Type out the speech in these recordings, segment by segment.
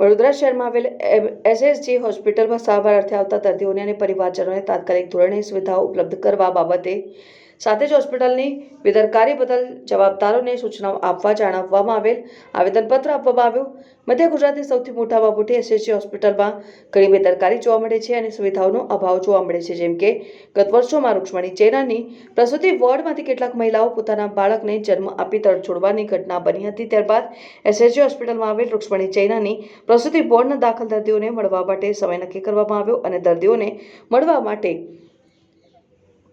વડોદરા શહેરમાં આવેલ એસએસજી હોસ્પિટલમાં સારવાર અર્થે આવતા દર્દીઓને અને પરિવારજનોને તાત્કાલિક ધોરણે સુવિધાઓ ઉપલબ્ધ કરવા બાબતે સાથે જ હોસ્પિટલની બેદરકારી બદલ જવાબદારોને સૂચનાઓ આપવા જણાવવામાં આવેલ આવેદનપત્ર આપવામાં આવ્યું। મધ્ય ગુજરાતની સૌથી મોટામાં મોટી એસએસજી હોસ્પિટલમાં ઘણી બેદરકારી જોવા મળે છે અને સુવિધાઓનો અભાવ જોવા મળે છે। જેમ કે ગત વર્ષોમાં રૂક્ષ્મણી ચૈનાની પ્રસૂતિ વોર્ડમાંથી કેટલાક મહિલાઓ પોતાના બાળકને જન્મ આપી તડછોડવાની ઘટના બની હતી। ત્યારબાદ એસએસજી હોસ્પિટલમાં આવેલ રૂક્ષ્મણી ચૈનાની પ્રસૂતિ વોર્ડના દાખલ દર્દીઓને મળવા માટે સમય નક્કી કરવામાં આવ્યો અને દર્દીઓને મળવા માટે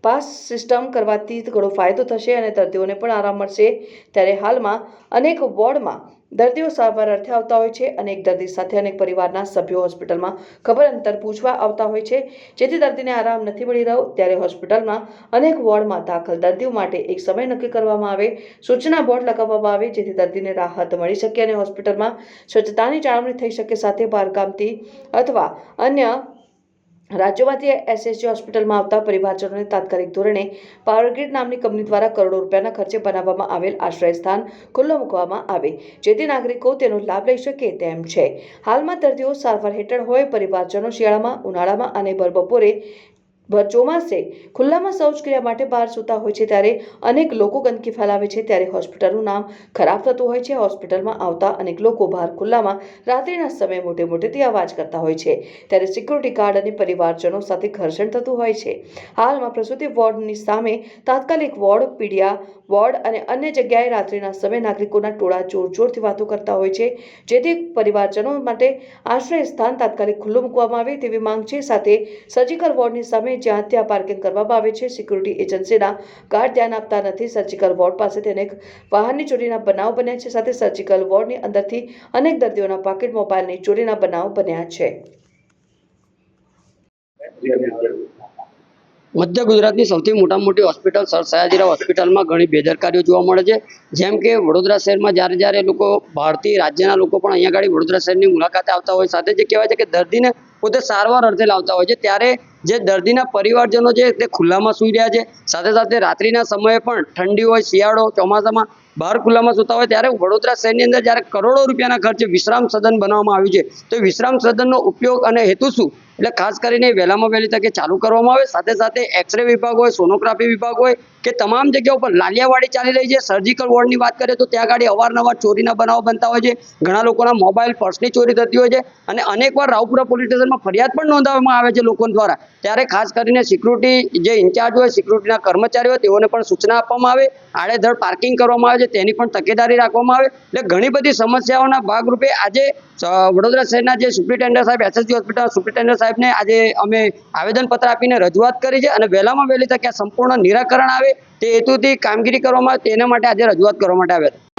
પાસ સિસ્ટમ કરવાથી ઘણો ફાયદો થશે અને દર્દીઓને પણ આરામ મળશે। ત્યારે હાલમાં અનેક વોર્ડમાં દર્દીઓ સારવાર અર્થે આવતા હોય છે અને એક દર્દી સાથે અનેક પરિવારના સભ્યો હોસ્પિટલમાં ખબર અંતર પૂછવા આવતા હોય છે, જેથી દર્દીને આરામ નથી મળી રહ્યો। ત્યારે હોસ્પિટલમાં અનેક વોર્ડમાં દાખલ દર્દીઓ માટે એક સમય નક્કી કરવામાં આવે, સૂચના બોર્ડ લગાવવામાં આવે, જેથી દર્દીને રાહત મળી શકે અને હોસ્પિટલમાં સ્વચ્છતાની જાળવણી થઈ શકે। સાથે બહારગામથી અથવા અન્ય રાજ્યોમાંથી એસએસજી હોસ્પિટલમાં આવતા પરિવારજનોને તાત્કાલિક ધોરણે પાવરગ્રીડ નામની કંપની દ્વારા કરોડો રૂપિયાના ખર્ચે બનાવવામાં આવેલ આશ્રય સ્થાન ખુલ્લો મૂકવામાં આવે, જેથી નાગરિકો તેનો લાભ લઈ શકે તેમ છે। હાલમાં દર્દીઓ સારવાર હેઠળ હોય, પરિવારજનો શિયાળામાં, ઉનાળામાં અને ભરબપોરે ચોમાસે ખુલ્લામાં શૌચક્રિયા માટે બહાર સૂતા હોય છે, ત્યારે અનેક લોકો ગંદકી ફેલાવે છે, ત્યારે હોસ્પિટલનું નામ ખરાબ થતું હોય છે। હોસ્પિટલમાં આવતા અનેક લોકો બહાર ખુલ્લામાં રાત્રિના સમયે મોટેથી અવાજ કરતા હોય છે, ત્યારે સિક્યુરિટી ગાર્ડ અને પરિવારજનો સાથે ઘર્ષણ થતું હોય છે। હાલમાં પ્રસૂતિ વોર્ડની સામે તાત્કાલિક વોર્ડ, પીડિયા વોર્ડ અને અન્ય જગ્યાએ રાત્રિના સમયે નાગરિકોના ટોળા જોરથી વાતો કરતા હોય છે, જેથી પરિવારજનો માટે આશ્રય સ્થાન તાત્કાલિક ખુલ્લું મૂકવામાં આવે તેવી માંગ છે। સાથે સર્જિકલ વોર્ડની સામે જ્યાં ત્યાં પાર્કિંગ કરવામાં આવે છે, સિક્યુરિટી એજન્સીના ગાર્ડ ધ્યાન આપતા નથી। સર્જિકલ વોર્ડ પાસેથી અનેક વાહનની ચોરીના બનાવ બન્યા છે। સાથે સર્જિકલ વોર્ડની અંદરથી અનેક દર્દીઓના પોકેટ મોબાઈલની ચોરીના બનાવ બન્યા છે। મધ્ય ગુજરાતની સૌથી મોટી હોસ્પિટલ સર સયાજીરાવ હોસ્પિટલમાં ઘણી બેદરકારીઓ જોવા મળે છે। જેમ કે વડોદરા શહેરમાં જ્યારે લોકો બહારથી રાજ્યના લોકો પણ અહીંયા આગળ વડોદરા શહેરની મુલાકાતે આવતા હોય, સાથે જે કહેવાય છે કે દર્દીને પોતે સારવાર અર્થે લાવતા હોય છે, ત્યારે જે દર્દીના પરિવારજનો છે તે ખુલ્લામાં સૂઈ રહ્યા છે। સાથે રાત્રિના સમયે પણ ઠંડી હોય, શિયાળો, ચોમાસામાં બહાર ખુલ્લામાં સૂતા હોય, ત્યારે વડોદરા શહેરની અંદર જ્યારે કરોડો રૂપિયાના ખર્ચે વિશ્રામ સદન બનાવવામાં આવ્યું છે, તો વિશ્રામ સદનનો ઉપયોગ અને હેતુ શું? એટલે ખાસ કરીને વહેલામાં વહેલી તકે ચાલુ કરવામાં આવે। સાથે એક્સરે વિભાગ હોય, સોનોગ્રાફી વિભાગ હોય કે તમામ જગ્યાઓ પર લાલિયાવાડી ચાલી રહી છે। સર્જિકલ વોર્ડની વાત કરીએ તો ત્યાં આગળ અવારનવાર ચોરીના બનાવો બનતા હોય છે, ઘણા લોકોના મોબાઈલ, પર્સની ચોરી થતી હોય છે અને અનેકવાર રાવપુરા પોલીસ સ્ટેશનમાં ફરિયાદ પણ નોંધાવવામાં આવે છે લોકો દ્વારા। ત્યારે ખાસ કરીને સિક્યુરિટી જે ઇન્ચાર્જ હોય, સિક્યુરિટીના કર્મચારીઓ હોય, તેઓને પણ સૂચના આપવામાં આવે, આડેધડ પાર્કિંગ કરવામાં આવે છે, તેની પણ તકેદારી રાખવામાં આવે। એટલે ઘણી બધી સમસ્યાઓના ભાગરૂપે આજે વડોદરા શહેરના જે સુપ્રિન્ટેન્ડન્ટ સાહેબ, એસએસજી હોસ્પિટલના સુપ્રિન્ટેન્ડન્ટ સાહેબને આજે અમે આવેદનપત્ર આપીને રજૂઆત કરી છે અને વહેલામાં વહેલી તકે સંપૂર્ણ નિરાકરણ આવે તે હેતુથી કામગીરી કરવામાં આવે, તેના માટે આજે રજૂઆત કરવા માટે આવ્યા હતા।